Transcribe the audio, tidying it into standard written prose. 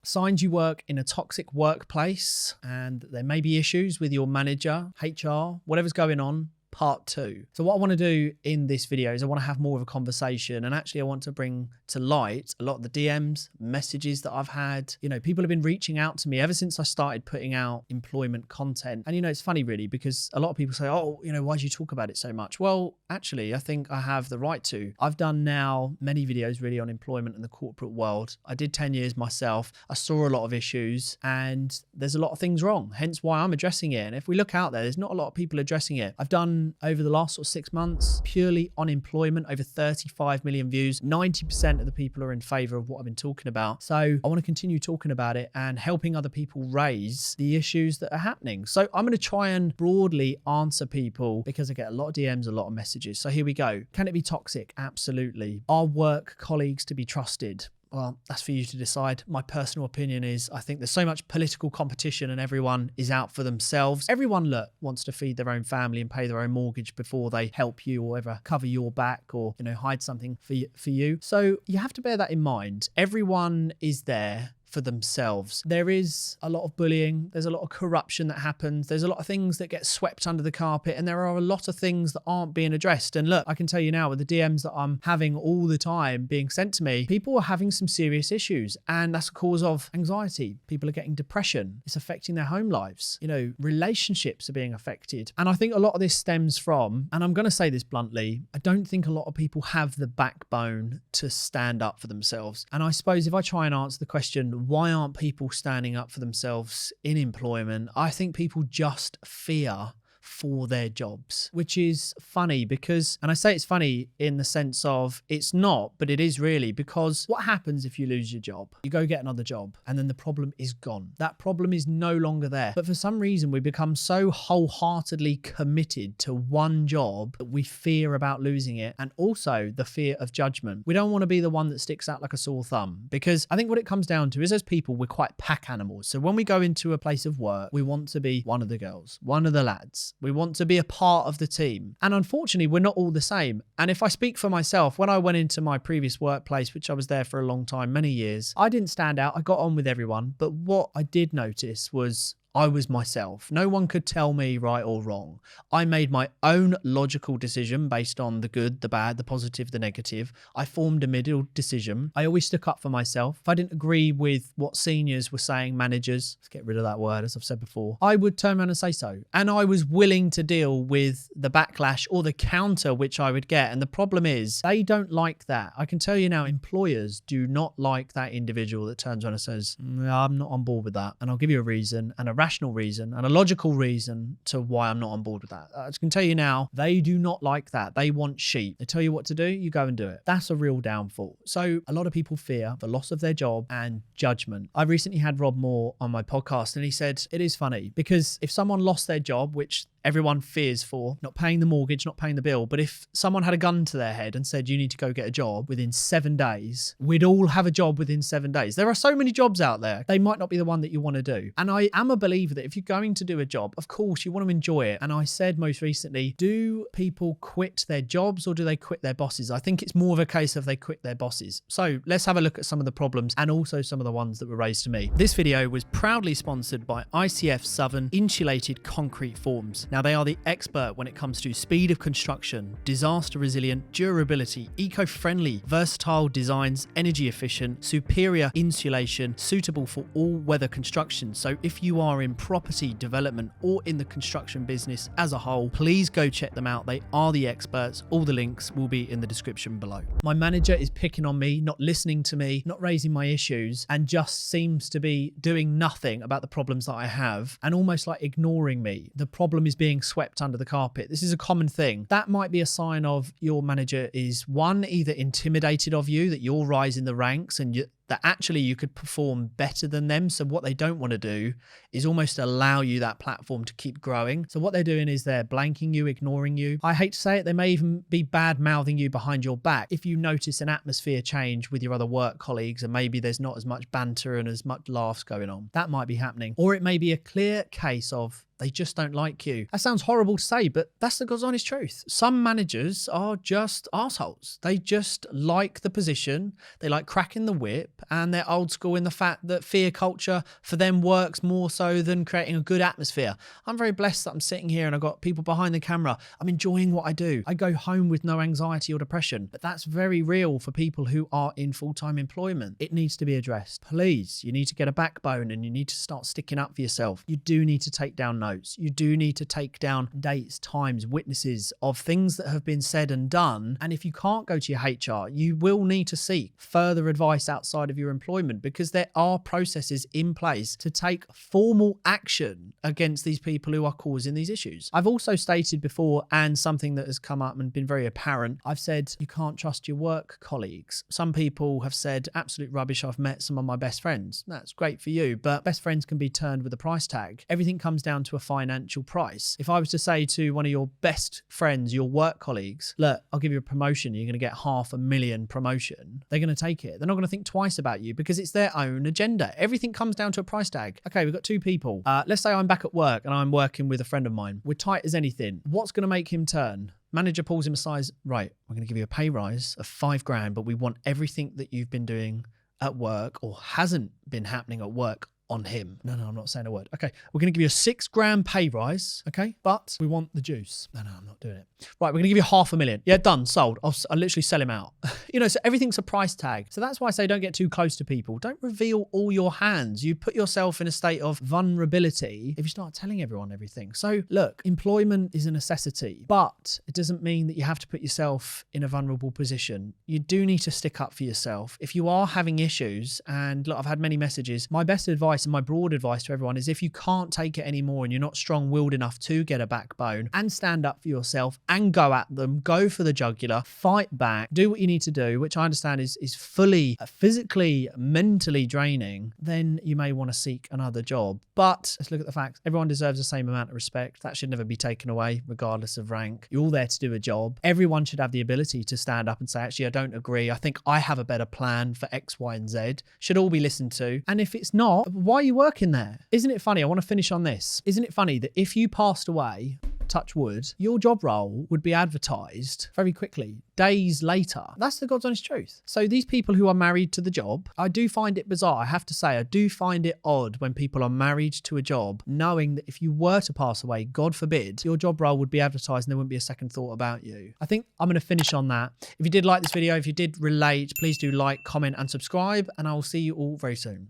signs you work in a toxic workplace and there may be issues with your manager, HR, whatever's going on. Part 2. So what I want to do in this video is I want to have more of a conversation, and actually I want to bring to light a lot of the DMs, messages that I've had. You know, people have been reaching out to me ever since I started putting out employment content. And you know, it's funny really, because a lot of people say, oh, you know, why do you talk about it so much? Well, actually, I think I have the right to. I've done now many videos really on employment in the corporate world. I did 10 years myself. I saw a lot of issues and there's a lot of things wrong, hence why I'm addressing it. And if we look out there, there's not a lot of people addressing it. I've done over the last 6 months purely on employment, over 35 million views. 90% of the people are in favor of what I've been talking about. So I want to continue talking about it and helping other people raise the issues that are happening. So I'm going to try and broadly answer people because I get a lot of DMs, a lot of messages. So here we go. Can it be toxic? Absolutely. Are work colleagues to be trusted? Well, that's for you to decide. My personal opinion is I think there's so much political competition and everyone is out for themselves. Everyone, look, wants to feed their own family and pay their own mortgage before they help you or ever cover your back or, you know, hide something for you. So you have to bear that in mind. Everyone is there for themselves. There is a lot of bullying. There's a lot of corruption that happens. There's a lot of things that get swept under the carpet, and there are a lot of things that aren't being addressed. And look, I can tell you now with the DMs that I'm having all the time being sent to me, people are having some serious issues, and that's a cause of anxiety. People are getting depression. It's affecting their home lives. You know, relationships are being affected. And I think a lot of this stems from, and I'm going to say this bluntly, I don't think a lot of people have the backbone to stand up for themselves. And I suppose if I try and answer the question, why aren't people standing up for themselves in employment? I think people just fear for their jobs, which is funny because, and I say it's funny in the sense of it's not, but it is really, because what happens if you lose your job? You go get another job and then the problem is gone. That problem is no longer there. But for some reason, we become so wholeheartedly committed to one job that we fear about losing it, and also the fear of judgment. We don't want to be the one that sticks out like a sore thumb, because I think what it comes down to is as people, we're quite pack animals. So when we go into a place of work, we want to be one of the girls, one of the lads. We want to be a part of the team. And unfortunately, we're not all the same. And if I speak for myself, when I went into my previous workplace, which I was there for a long time, many years, I didn't stand out. I got on with everyone. But what I did notice was I was myself. No one could tell me right or wrong. I made my own logical decision based on the good, the bad, the positive, the negative. I formed a middle decision. I always stuck up for myself. If I didn't agree with what seniors were saying, managers, let's get rid of that word, as I've said before, I would turn around and say so. And I was willing to deal with the backlash or the counter which I would get. And the problem is they don't like that. I can tell you now, employers do not like that individual that turns around and says, I'm not on board with that. And I'll give you a reason and a rational reason and a logical reason to why I'm not on board with that. I can tell you now, they do not like that. They want sheep. They tell you what to do, you go and do it. That's a real downfall. So a lot of people fear the loss of their job and judgment. I recently had Rob Moore on my podcast, and he said, it is funny because if someone lost their job, which everyone fears for, not paying the mortgage, not paying the bill, but if someone had a gun to their head and said, you need to go get a job within 7 days, we'd all have a job within 7 days. There are so many jobs out there. They might not be the one that you want to do. And I am a believer that if you're going to do a job, of course, you want to enjoy it. And I said most recently, do people quit their jobs or do they quit their bosses? I think it's more of a case of they quit their bosses. So let's have a look at some of the problems and also some of the ones that were raised to me. This video was proudly sponsored by ICF Southern Insulated Concrete Forms. Now, they are the expert when it comes to speed of construction, disaster resilient, durability, eco-friendly, versatile designs, energy efficient, superior insulation, suitable for all weather construction. So if you are in property development or in the construction business as a whole, please go check them out. They are the experts. All the links will be in the description below. My manager is picking on me, not listening to me, not raising my issues, and just seems to be doing nothing about the problems that I have and almost like ignoring me. The problem is being swept under the carpet. This is a common thing. That might be a sign of your manager is, one, either intimidated of you, that you're rising the ranks and that actually you could perform better than them. So what they don't want to do is almost allow you that platform to keep growing. So what they're doing is they're blanking you, ignoring you. I hate to say it, they may even be bad mouthing you behind your back. If you notice an atmosphere change with your other work colleagues and maybe there's not as much banter and as much laughs going on, that might be happening. Or it may be a clear case of They just don't like you. That sounds horrible to say, but that's the God's honest truth. Some managers are just assholes. They just like the position. They like cracking the whip, and they're old school in the fact that fear culture for them works more so than creating a good atmosphere. I'm very blessed that I'm sitting here and I've got people behind the camera. I'm enjoying what I do. I go home with no anxiety or depression, but that's very real for people who are in full-time employment. It needs to be addressed. Please, you need to get a backbone and you need to start sticking up for yourself. You do need to take down notes. You do need to take down dates, times, witnesses of things that have been said and done. And if you can't go to your HR, you will need to seek further advice outside of your employment, because there are processes in place to take formal action against these people who are causing these issues. I've also stated before, and something that has come up and been very apparent, I've said you can't trust your work colleagues. Some people have said absolute rubbish. I've met some of my best friends. That's great for you, but best friends can be turned with a price tag. Everything comes down to a financial price. If I was to say to one of your best friends, your work colleagues, look, I'll give you a promotion, you're going to get $500,000 promotion, they're going to take it. They're not going to think twice about you because it's their own agenda. Everything comes down to a price tag. Okay, we've got two people. Let's say I'm back at work and I'm working with a friend of mine. We're tight as anything. What's going to make him turn? Manager pulls him aside. Right, we're going to give you a pay rise of $5,000, but we want everything that you've been doing at work or hasn't been happening at work on him. No, I'm not saying a word. Okay, we're going to give you a $6,000 pay rise, okay? But we want the juice. No, I'm not doing it. Right, we're going to give you $500,000. Yeah, done, sold. I'll literally sell him out. So everything's a price tag. So that's why I say don't get too close to people. Don't reveal all your hands. You put yourself in a state of vulnerability if you start telling everyone everything. So look, employment is a necessity, but it doesn't mean that you have to put yourself in a vulnerable position. You do need to stick up for yourself. If you are having issues, and look, I've had many messages, my best advice and my broad advice to everyone is if you can't take it anymore and you're not strong-willed enough to get a backbone and stand up for yourself and go at them, go for the jugular, fight back, do what you need to do, which I understand is fully physically, mentally draining, then you may want to seek another job. But let's look at the facts. Everyone deserves the same amount of respect. That should never be taken away, regardless of rank. You're all there to do a job. Everyone should have the ability to stand up and say, actually, I don't agree. I think I have a better plan for X, Y, and Z. Should all be listened to. And if it's not, why are you working there? Isn't it funny? I want to finish on this. Isn't it funny that if you passed away, touch wood, your job role would be advertised very quickly, days later? That's the God's honest truth. So these people who are married to the job, I do find it bizarre. I have to say, I do find it odd when people are married to a job, knowing that if you were to pass away, God forbid, your job role would be advertised and there wouldn't be a second thought about you. I think I'm going to finish on that. If you did like this video, if you did relate, please do like, comment, and subscribe, and I will see you all very soon.